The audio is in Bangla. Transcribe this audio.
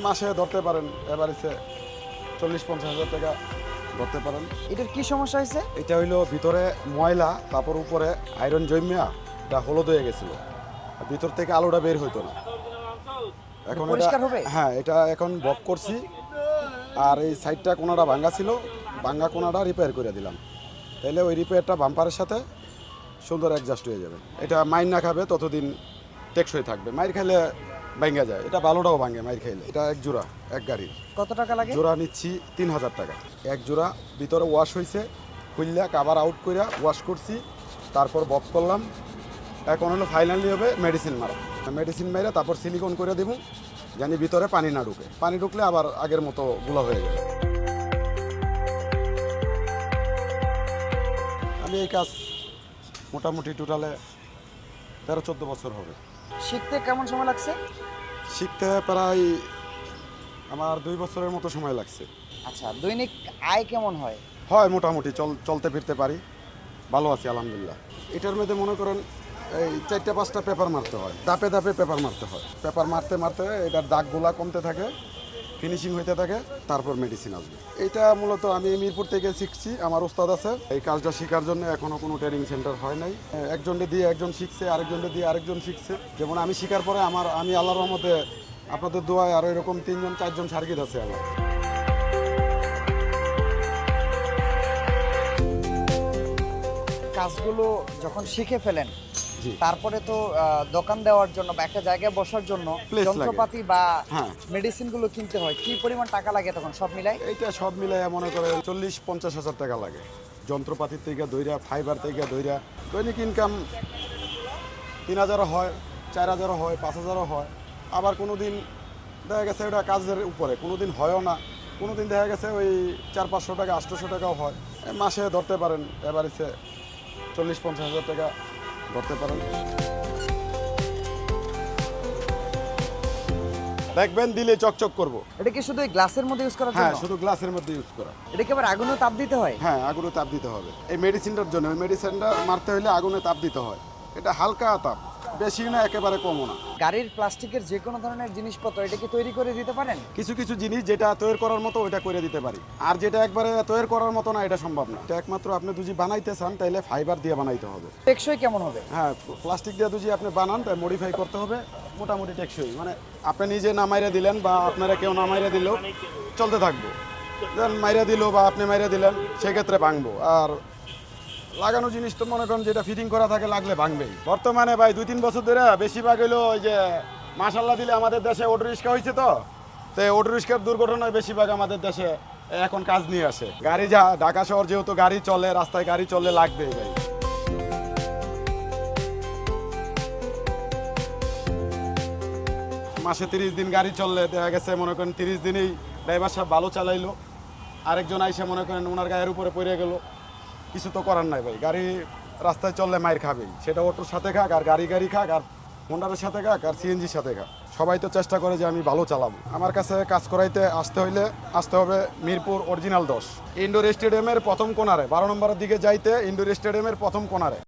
মাসে ধরতে পারেন এভারেজে 40-50 হাজার টাকা ধরতে পারেন। এটার কি সমস্যা হয়েছে? এটা হইলো ভিতরে ময়লা, তারপর উপরে আয়রন জমিয়া এটা হলুদ হয়ে গেছিল, ভিতর থেকে আলোটা বের হইতো না। এখন পরিষ্কার হবে? হ্যাঁ, এটা এখন বক করছি। আর এই সাইডটা কোনাটা ভাঙ্গা ছিল, ভাঙ্গা কোনাটা রিপেয়ার করে দিলাম। তাহলে ওই রিপেয়ারটা বাম্পারের সাথে সুন্দর অ্যাডজাস্ট হয়ে যাবে। এটা মাইর না খাবে ততদিন টেকসই থাকবে। মাইর খাইলে ভাঙ্গা যায়, এটা ভালোটাও ভাঙে মাইর খাইলে। এটা এক জোড়া, এক গাড়ির। কত টাকা লাগে? জোড়া নিচ্ছি 3000 টাকা। এক জোড়া ভিতরে ওয়াশ হয়েছে, খুললা কাভার আউট করে ওয়াশ করছি, তারপর বব করলাম। এখন হলো ফাইনালি হবে মেডিসিন মারা। মেডিসিন মেরে তারপর সিলিকন করে দেবো, জানি ভিতরে পানি না ঢুকে। পানি ঢুকলে আবার আগের মতো গুলা হয়ে যাবে। আমি এই কাজ মোটামুটি টোটালে 13-14 বছর হবে। শিখতে কেমন সময় লাগছে? শিখতে প্রায় আমার 2 বছরের মতো সময় লাগছে। আচ্ছা, দৈনিক আয় কেমন হয়? হয় মোটামুটি, চলতে ফিরতে পারি, ভালো আছি আলহামদুলিল্লাহ। এটার মধ্যে মনে করেন এই 4-5টা পেপার মারতে হয়, ধাপে ধাপে পেপার মারতে হয়। পেপার মারতে মারতে এটার দাগগুলা কমতে থাকে, ফিনিশিং হইতে থাকে, তারপর মেডিসিন আসবে। এটা মূলত আমি মিরপুর থেকে শিখছি, আমার ওস্তাদ আছে। এই কাজটা শেখার জন্য এখনো কোনো ট্রেনিং সেন্টার হয় নাই। একজনকে দিয়ে একজন শিখছে, আরেকজনকে দিয়ে আরেকজন শিখছে। যেমন আমি শেখার পরে আমি আল্লাহর রহমতে আপনাদের দোয়ায় আরও এরকম 3-4জন সার্কিট আছে আমার। কাজগুলো যখন শিখে ফেলেন, জি। তারপরে তো দোকান দেওয়ার জন্য বা একটা জায়গায় বসার জন্য Place যন্ত্রপাতি বা হ্যাঁ। মেডিসিন গুলো কিনতে হয়। কি পরিমাণ টাকা লাগে তখন সব মিলাই? এইটা সব মিলাই মনে করেন 40-50 হাজার টাকা লাগে। যন্ত্রপাতির থেকে দইরা, ফাইবার থেকে দইরা। দৈনিক ইনকাম 3000 হয়, 4000 হয়, 5000 হয়। আবার কোনো দিন দেখা গেছে ওটা কাজের উপরে, কোনো দিন হয়ও না, কোনো দিন দেখা গেছে ওই 400-500 টাকা, 800 টাকাও হয়। মাসে ধরতে পারেন এভারেজে 40-50 হাজার টাকা ধরতে পারেন। দেখবেন দিলে চকচক করবো। এটা কি শুধু এই গ্লাসের মধ্যে ইউজ করার হ্যাঁ, জন্য? শুধু গ্লাসের মধ্যে ইউজ করা। এটা কি আবার আগুনেও তাপ দিতে হয়? হ্যাঁ, আগুনে তাপ দিতে হবে এই মেডিসিনটার জন্য। ওই মেডিসিনটা মারতে হলে আগুনে তাপ দিতে হয়। এটা হালকা তাপ, বেশি না, একেবারে কমও না। গাড়ির প্লাস্টিকের যে কোনো ধরনের জিনিসপত্র এটা কি তৈরি করে দিতে পারেন? কিছু কিছু জিনিস যেটা তৈরি করার মতো ওইটা করে দিতে পারি, আর যেটা একবারে তৈরি করার মতো না এটা সম্ভব না। এটা একমাত্র আপনি যদি বানাইতে চান তাহলে ফাইবার দিয়ে বানাইতে হবে। টেকসই কেমন হবে? হ্যাঁ, প্লাস্টিক দিয়ে যদি আপনি বানান তাই মডিফাই করতে হবে, মোটামুটি টেকসই। মানে আপনি নিজে না মাইরে দিলেন বা আপনারা কেউ না মাইরে দিলেও চলতে থাকবো। দেন মাইরে দিল বা আপনি মাইরে দিলেন, সেক্ষেত্রে ভাঙবো। আর লাগানো জিনিস তো মনে করেন যেটা ফিটিং করা থাকে লাগলে ভাঙবেই। বর্তমানে ভাই 2-3 বছর ধরে বেশিরভাগ হইলো ওই যে মাশাল্লাহ দিলে আমাদের দেশে অটো রিক্সা হয়েছে, তো অটো রিক্সার দুর্ঘটনায় বেশিরভাগ আমাদের দেশে এখন কাজ নিয়ে আসে। গাড়ি যা ঢাকা শহর যেহেতু গাড়ি চলে, রাস্তায় গাড়ি চললে লাগবেই ভাই। মাসে 30 দিন গাড়ি চললে দেখা গেছে মনে করেন 30 দিনেই ড্রাইভার সাহেব ভালো চালাইলো, আরেকজন আইসা মনে করেন ওনার গায়ের উপরে পড়ে গেল, কিছু তো করার নাই ভাই। গাড়ি রাস্তায় চললে মাইর খাবেই, সেটা অটোর সাথে খাক, আর গাড়ি খাক, আর হোন্ডারের সাথে খাক, আর সিএনজির সাথে খাক। সবাই তো চেষ্টা করে যে আমি ভালো চালাবো। আমার কাছে কাজ করাইতে আসতে হবে মিরপুর অরিজিনাল 10 ইনডোর স্টেডিয়ামের প্রথম কোণারে, 12 নম্বরের দিকে যাইতে ইনডোর স্টেডিয়ামের প্রথম কোণারে।